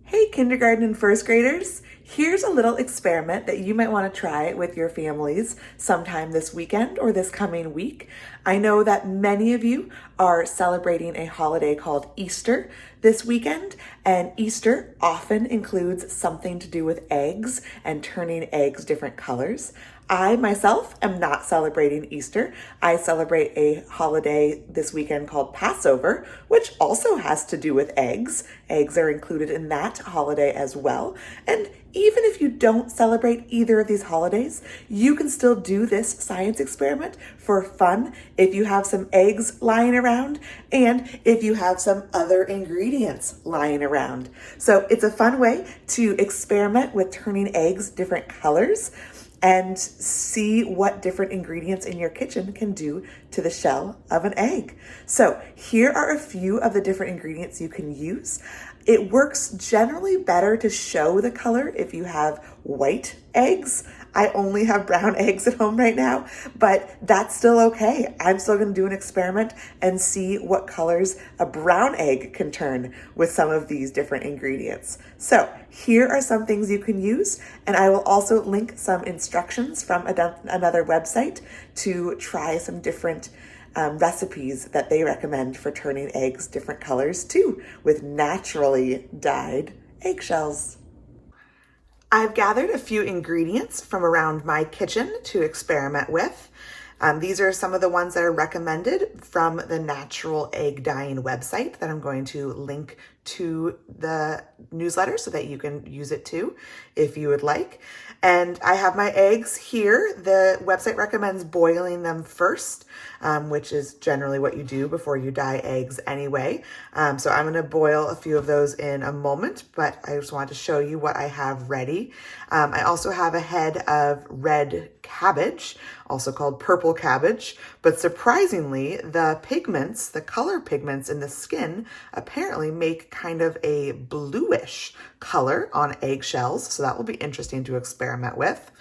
Hey, kindergarten and first graders. Here's a little experiment that you might want to try with your families sometime this weekend or this coming week. I know that many of you are celebrating a holiday called Easter this weekend, and Easter often includes something to do with eggs and turning eggs different colors. I myself am not celebrating Easter. I celebrate a holiday this weekend called Passover, which also has to do with eggs. Eggs are included in that holiday as well. And even if you don't celebrate either of these holidays, you can still do this science experiment for fun if you have some eggs lying around and if you have some other ingredients lying around. So it's a fun way to experiment with turning eggs different colors and see what different ingredients in your kitchen can do to the shell of an egg. So here are a few of the different ingredients you can use. It works generally better to show the color if you have white eggs. I only have brown eggs at home right now, but that's still okay. I'm still gonna do an experiment and see what colors a brown egg can turn with some of these different ingredients. So here are some things you can use, and I will also link some instructions from another website to try some different recipes that they recommend for turning eggs different colors too, with naturally dyed eggshells. I've gathered a few ingredients from around my kitchen to experiment with. These are some of the ones that are recommended from the Natural Egg Dyeing website that I'm going to link to the newsletter so that you can use it too if you would like. And I have my eggs here. The website recommends boiling them first, which is generally what you do before you dye eggs anyway. So I'm gonna boil a few of those in a moment, but I just wanted to show you what I have ready. I also have a head of red cabbage, also called purple cabbage, but surprisingly, the pigments, the color pigments in the skin apparently make kind of a bluish color on eggshells, so that will be interesting to experiment with.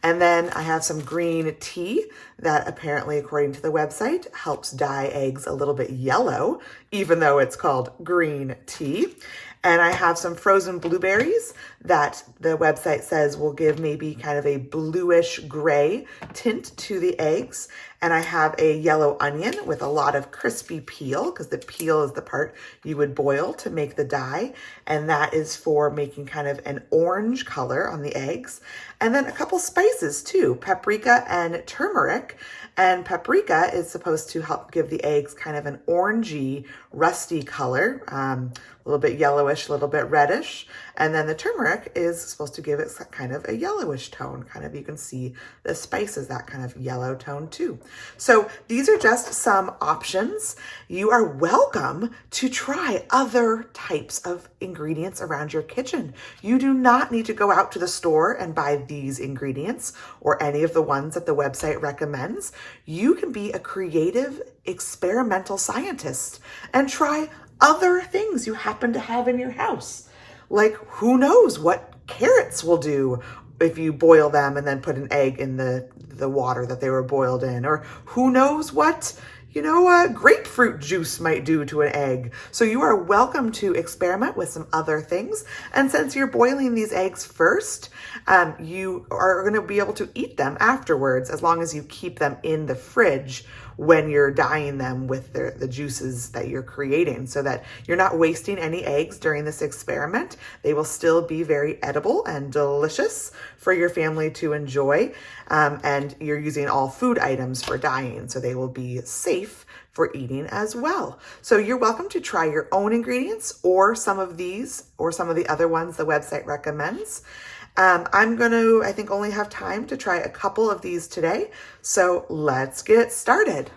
And then I have some green tea that apparently, according to the website, helps dye eggs a little bit yellow, even though it's called green tea. And I have some frozen blueberries that the website says will give maybe kind of a bluish gray tint to the eggs. And I have a yellow onion with a lot of crispy peel, because the peel is the part you would boil to make the dye. And that is for making kind of an orange color on the eggs. And then a couple spices too, paprika and turmeric. And paprika is supposed to help give the eggs kind of an orangey, rusty color, a little bit yellowish, a little bit reddish. And then the turmeric is supposed to give it kind of a yellowish tone. Kind of, you can see the spices, that kind of yellow tone too. So these are just some options. You are welcome to try other types of ingredients around your kitchen. You do not need to go out to the store and buy these ingredients or any of the ones that the website recommends. You can be a creative experimental scientist and try other things you happen to have in your house. Like, who knows what carrots will do if you boil them and then put an egg in the water that they were boiled in, or who knows what, grapefruit juice might do to an egg. So you are welcome to experiment with some other things. And since you're boiling these eggs first, you are going to be able to eat them afterwards, as long as you keep them in the fridge when you're dyeing them with the juices that you're creating, so that you're not wasting any eggs during this experiment. They will still be very edible and delicious for your family to enjoy. And you're using all food items for dyeing, so they will be safe for eating as well. So you're welcome to try your own ingredients or some of these or some of the other ones the website recommends. I'm going to, I think, only have time to try a couple of these today. So let's get started.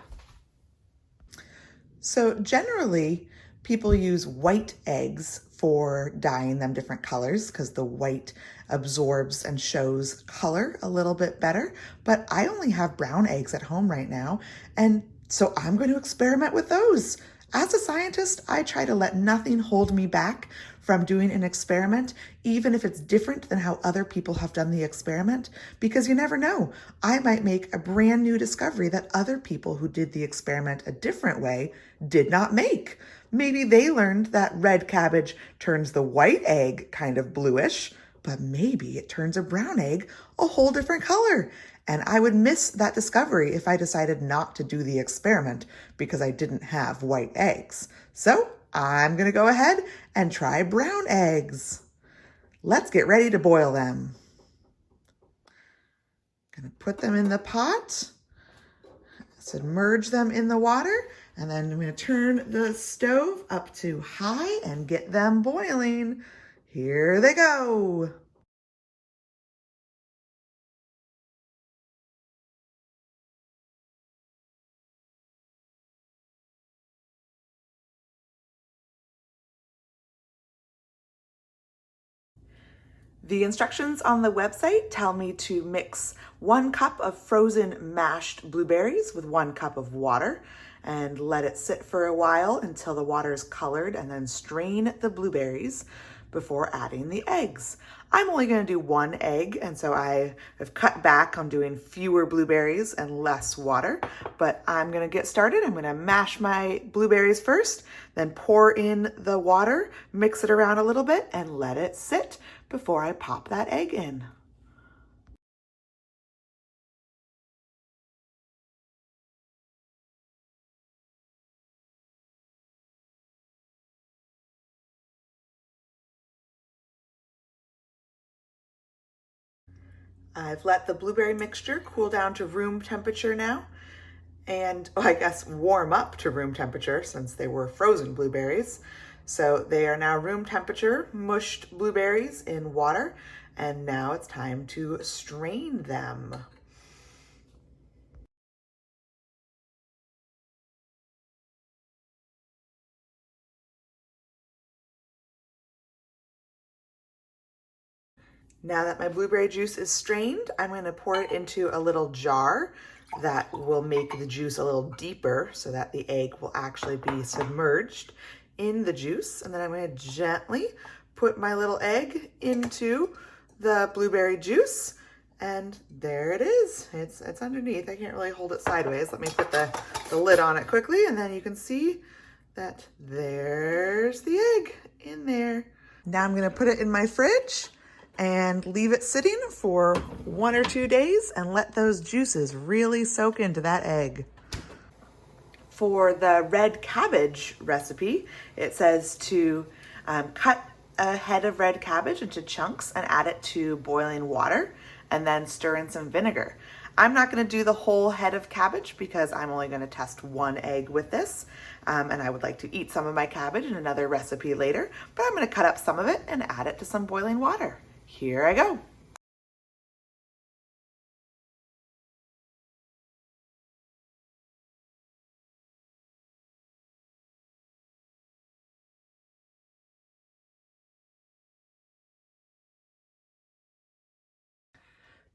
So generally, people use white eggs for dyeing them different colors because the white absorbs and shows color a little bit better. But I only have brown eggs at home right now, and so I'm going to experiment with those. As a scientist, I try to let nothing hold me back from doing an experiment, even if it's different than how other people have done the experiment, because you never know. I might make a brand new discovery that other people who did the experiment a different way did not make. Maybe they learned that red cabbage turns the white egg kind of bluish, but maybe it turns a brown egg a whole different color. And I would miss that discovery if I decided not to do the experiment because I didn't have white eggs. So I'm gonna go ahead and try brown eggs. Let's get ready to boil them. Gonna put them in the pot, submerge them in the water, and then I'm gonna turn the stove up to high and get them boiling. Here they go. The instructions on the website tell me to mix 1 cup of frozen mashed blueberries with 1 cup of water and let it sit for a while until the water is colored, and then strain the blueberries before adding the eggs. I'm only going to do 1 egg, and so I have cut back on doing fewer blueberries and less water, but I'm going to get started. I'm going to mash my blueberries first, then pour in the water, mix it around a little bit, and let it sit before I pop that egg in. I've let the blueberry mixture cool down to room temperature now, and I guess warm up to room temperature since they were frozen blueberries. So they are now room temperature, mushed blueberries in water, and now it's time to strain them. Now that my blueberry juice is strained, I'm going to pour it into a little jar that will make the juice a little deeper so that the egg will actually be submerged in the juice. And then I'm going to gently put my little egg into the blueberry juice. And there it is. It's underneath. I can't really hold it sideways. Let me put the lid on it quickly, and then you can see that there's the egg in there. Now I'm going to put it in my fridge and leave it sitting for 1 or 2 days and let those juices really soak into that egg. For the red cabbage recipe, it says to cut a head of red cabbage into chunks and add it to boiling water and then stir in some vinegar. I'm not going to do the whole head of cabbage because I'm only going to test 1 egg with this, and I would like to eat some of my cabbage in another recipe later, but I'm going to cut up some of it and add it to some boiling water. Here I go.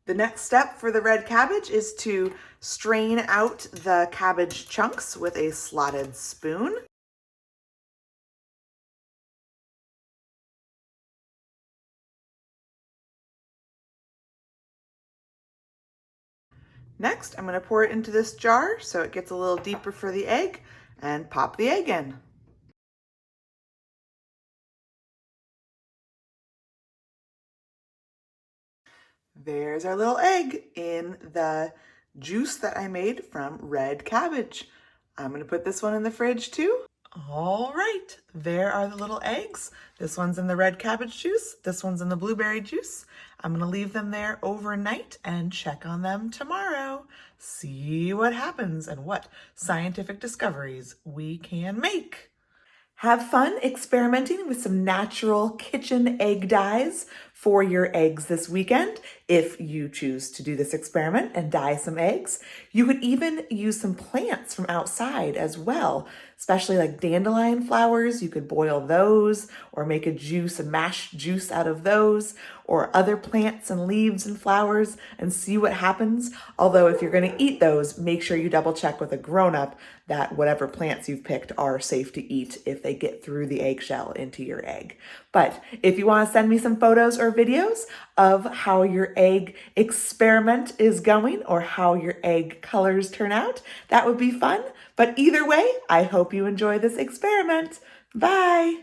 The next step for the red cabbage is to strain out the cabbage chunks with a slotted spoon. Next, I'm going to pour it into this jar so it gets a little deeper for the egg and pop the egg in. There's our little egg in the juice that I made from red cabbage. I'm going to put this one in the fridge too. All right, there are the little eggs. This one's in the red cabbage juice. This one's in the blueberry juice. I'm going to leave them there overnight and check on them tomorrow. See what happens and what scientific discoveries we can make. Have fun experimenting with some natural kitchen egg dyes for your eggs this weekend. If you choose to do this experiment and dye some eggs, you could even use some plants from outside as well, especially like dandelion flowers. You could boil those or make a juice, a mashed juice out of those, or other plants and leaves and flowers and see what happens. Although if you're going to eat those, make sure you double check with a grown-up that whatever plants you've picked are safe to eat if they get through the eggshell into your egg. But if you want to send me some photos or videos of how your egg experiment is going or how your egg colors turn out, that would be fun. But either way, I hope you enjoy this experiment. Bye.